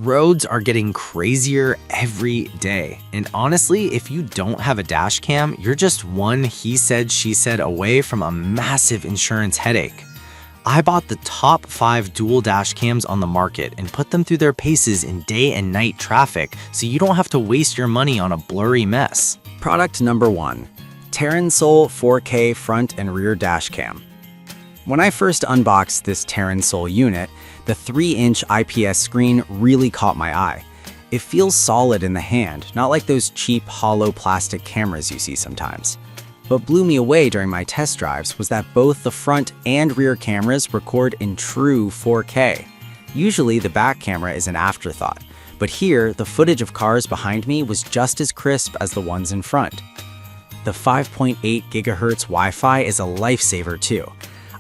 Roads are getting crazier every day. And honestly, if you don't have a dash cam, you're just one he said, she said away from a massive insurance headache. I bought the top 5 dual dash cams on the market and put them through their paces in day and night traffic so you don't have to waste your money on a blurry mess. Product number 1, Terransol 4K front and rear dash cam. When I first unboxed this Terransol unit, the 3-inch IPS screen really caught my eye. It feels solid in the hand, not like those cheap hollow plastic cameras you see sometimes. What blew me away during my test drives was that both the front and rear cameras record in true 4K. Usually the back camera is an afterthought, but here the footage of cars behind me was just as crisp as the ones in front. The 5.8 GHz Wi-Fi is a lifesaver too.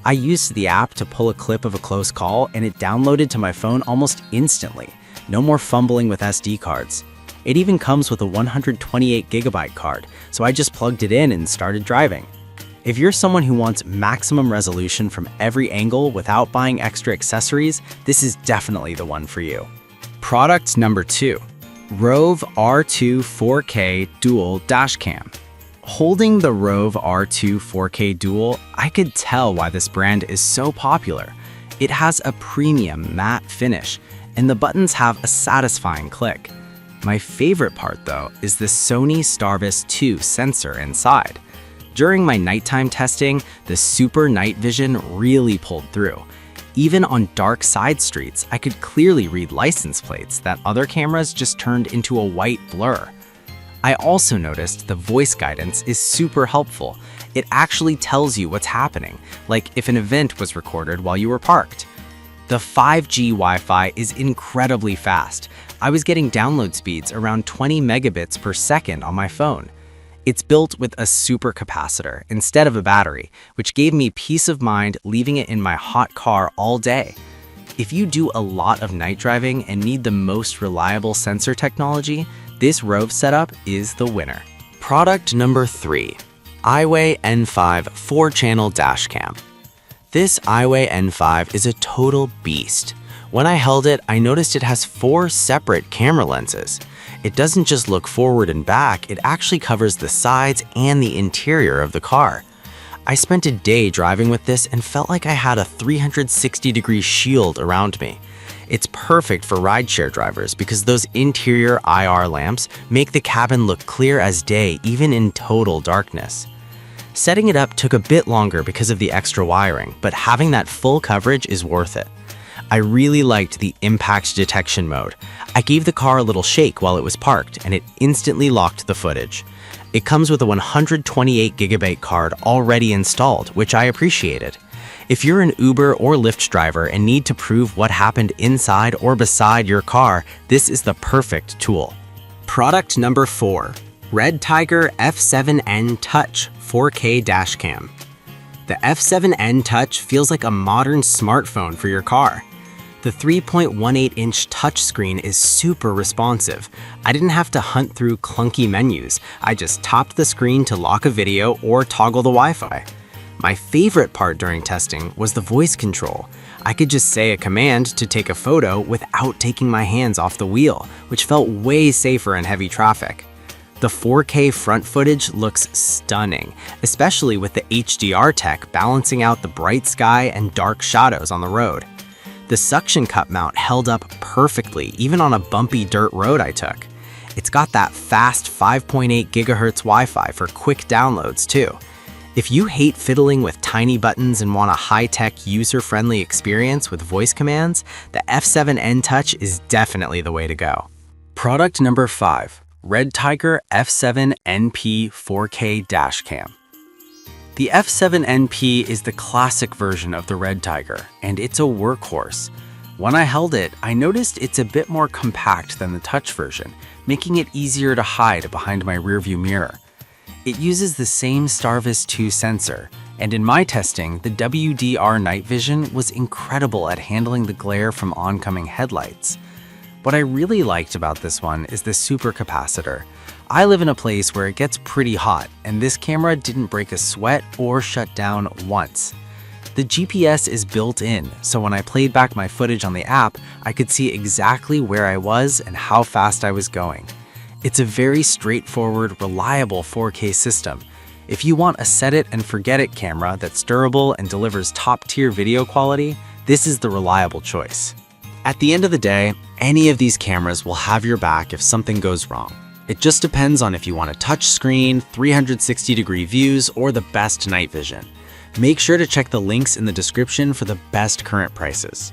I used the app to pull a clip of a close call and it downloaded to my phone almost instantly. No more fumbling with SD cards. It even comes with a 128GB card, so I just plugged it in and started driving. If you're someone who wants maximum resolution from every angle without buying extra accessories, this is definitely the one for you. Product number 2, Rove R2 4K Dual Dash Cam. Holding the Rove R2 4K Dual, I could tell why this brand is so popular. It has a premium matte finish, and the buttons have a satisfying click. My favorite part though is the Sony Starvis 2 sensor inside. During my nighttime testing, the super night vision really pulled through. Even on dark side streets, I could clearly read license plates that other cameras just turned into a white blur. I also noticed the voice guidance is super helpful. It actually tells you what's happening, like if an event was recorded while you were parked. The 5G Wi-Fi is incredibly fast. I was getting download speeds around 20 megabits per second on my phone. It's built with a super capacitor instead of a battery, which gave me peace of mind leaving it in my hot car all day. If you do a lot of night driving and need the most reliable sensor technology, this Rove setup is the winner. Product number 3, iWay N5 4-channel dash cam. This iWay N5 is a total beast. When I held it, I noticed it has 4 separate camera lenses. It doesn't just look forward and back, it actually covers the sides and the interior of the car. I spent a day driving with this and felt like I had a 360-degree shield around me. It's perfect for rideshare drivers because those interior IR lamps make the cabin look clear as day even in total darkness. Setting it up took a bit longer because of the extra wiring, but having that full coverage is worth it. I really liked the impact detection mode. I gave the car a little shake while it was parked and it instantly locked the footage. It comes with a 128GB card already installed, which I appreciated. If you're an Uber or Lyft driver and need to prove what happened inside or beside your car, this is the perfect tool. Product number 4, redtiger F7N Touch 4K Dash Cam. The F7N Touch feels like a modern smartphone for your car. The 3.18-inch touchscreen is super responsive. I didn't have to hunt through clunky menus. I just tapped the screen to lock a video or toggle the Wi-Fi. My favorite part during testing was the voice control. I could just say a command to take a photo without taking my hands off the wheel, which felt way safer in heavy traffic. The 4K front footage looks stunning, especially with the HDR tech balancing out the bright sky and dark shadows on the road. The suction cup mount held up perfectly, even on a bumpy dirt road I took. It's got that fast 5.8 GHz Wi-Fi for quick downloads too. If you hate fiddling with tiny buttons and want a high-tech, user-friendly experience with voice commands, the F7N Touch is definitely the way to go. Product number 5, redtiger F7NP 4K Dash Cam. The F7NP is the classic version of the redtiger, and it's a workhorse. When I held it, I noticed it's a bit more compact than the touch version, making it easier to hide behind my rearview mirror. It uses the same Starvis 2 sensor, and in my testing, the WDR night vision was incredible at handling the glare from oncoming headlights. What I really liked about this one is the super capacitor. I live in a place where it gets pretty hot, and this camera didn't break a sweat or shut down once. The GPS is built in, so when I played back my footage on the app, I could see exactly where I was and how fast I was going. It's a very straightforward, reliable 4K system. If you want a set-it-and-forget-it camera that's durable and delivers top-tier video quality, this is the reliable choice. At the end of the day, any of these cameras will have your back if something goes wrong. It just depends on if you want a touch screen, 360-degree views, or the best night vision. Make sure to check the links in the description for the best current prices.